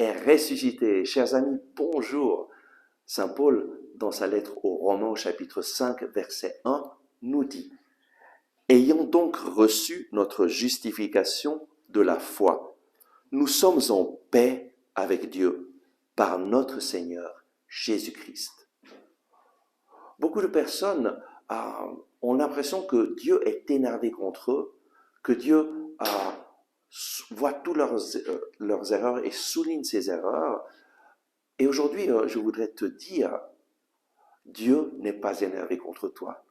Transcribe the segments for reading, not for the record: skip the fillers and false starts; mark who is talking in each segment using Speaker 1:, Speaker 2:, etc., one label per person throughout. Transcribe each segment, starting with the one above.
Speaker 1: est ressuscité. Chers amis, bonjour. Saint Paul, dans sa lettre aux Romains au chapitre 5, verset 1, nous dit « Ayant donc reçu notre justification de la foi, nous sommes en paix avec Dieu par notre Seigneur Jésus-Christ. » Beaucoup de personnes ont l'impression que Dieu est énervé contre eux, que Dieu voit tous leurs erreurs et souligne ces erreurs. Et aujourd'hui, je voudrais te dire, Dieu n'est pas énervé contre toi.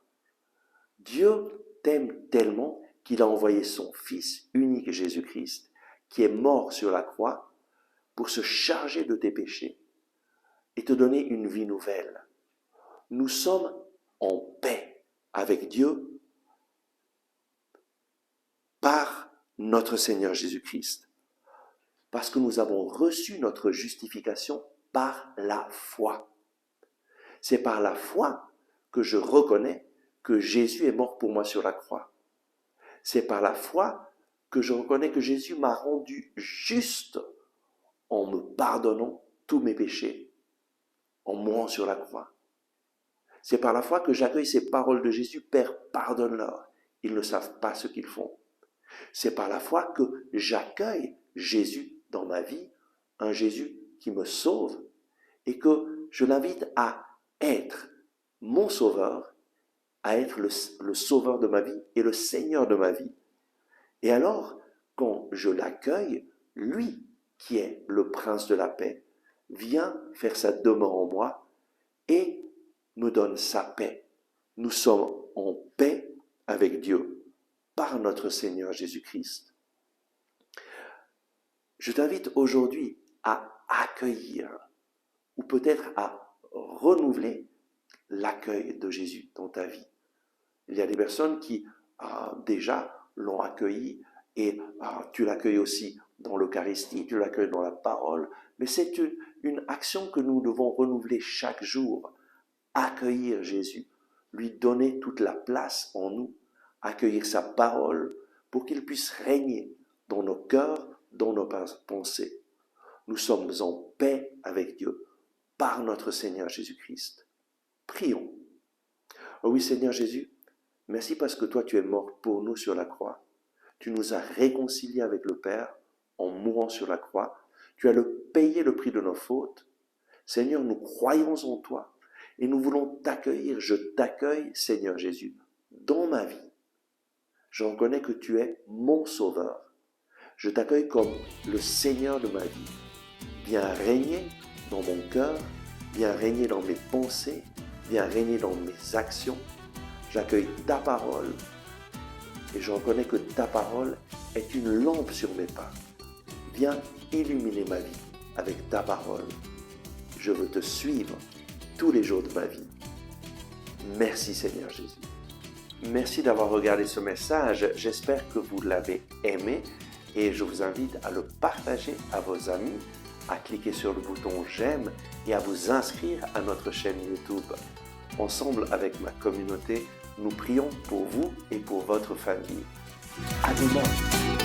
Speaker 1: Dieu t'aime tellement qu'il a envoyé son Fils unique Jésus-Christ, qui est mort sur la croix pour se charger de tes péchés et te donner une vie nouvelle. Nous sommes en paix avec Dieu par notre Seigneur Jésus-Christ, parce que nous avons reçu notre justification par la foi. C'est par la foi que je reconnais que Jésus est mort pour moi sur la croix. C'est par la foi que je reconnais que Jésus m'a rendu juste en me pardonnant tous mes péchés, en mourant sur la croix. C'est par la foi que j'accueille ces paroles de Jésus, « Père, pardonne-leur, ils ne savent pas ce qu'ils font. » C'est par la foi que j'accueille Jésus dans ma vie, un Jésus qui me sauve, et que je l'invite à être mon sauveur, à être le sauveur de ma vie et le Seigneur de ma vie. Et alors, quand je l'accueille, lui, qui est le prince de la paix, vient faire sa demeure en moi et me donne sa paix. Nous sommes en paix avec Dieu par notre Seigneur Jésus-Christ. Je t'invite aujourd'hui à accueillir ou peut-être à renouveler l'accueil de Jésus dans ta vie. Il y a des personnes qui déjà l'ont accueilli et tu l'accueilles aussi dans l'Eucharistie, tu l'accueilles dans la parole, mais c'est une action que nous devons renouveler chaque jour. Accueillir Jésus, lui donner toute la place en nous, accueillir sa parole pour qu'il puisse régner dans nos cœurs, dans nos pensées. Nous sommes en paix avec Dieu par notre Seigneur Jésus-Christ. Prions. Oh oui, Seigneur Jésus, merci parce que toi tu es mort pour nous sur la croix. Tu nous as réconciliés avec le Père en mourant sur la croix. Tu as payé le prix de nos fautes. Seigneur, nous croyons en toi. Et nous voulons t'accueillir. Je t'accueille, Seigneur Jésus, dans ma vie. Je reconnais que tu es mon sauveur. Je t'accueille comme le Seigneur de ma vie. Viens régner dans mon cœur, viens régner dans mes pensées, viens régner dans mes actions. J'accueille ta parole et je reconnais que ta parole est une lampe sur mes pas. Viens illuminer ma vie avec ta parole. Je veux te suivre tous les jours de ma vie. Merci Seigneur Jésus. Merci d'avoir regardé ce message. J'espère que vous l'avez aimé et je vous invite à le partager à vos amis, à cliquer sur le bouton j'aime et à vous inscrire à notre chaîne YouTube. Ensemble avec ma communauté, nous prions pour vous et pour votre famille. À demain.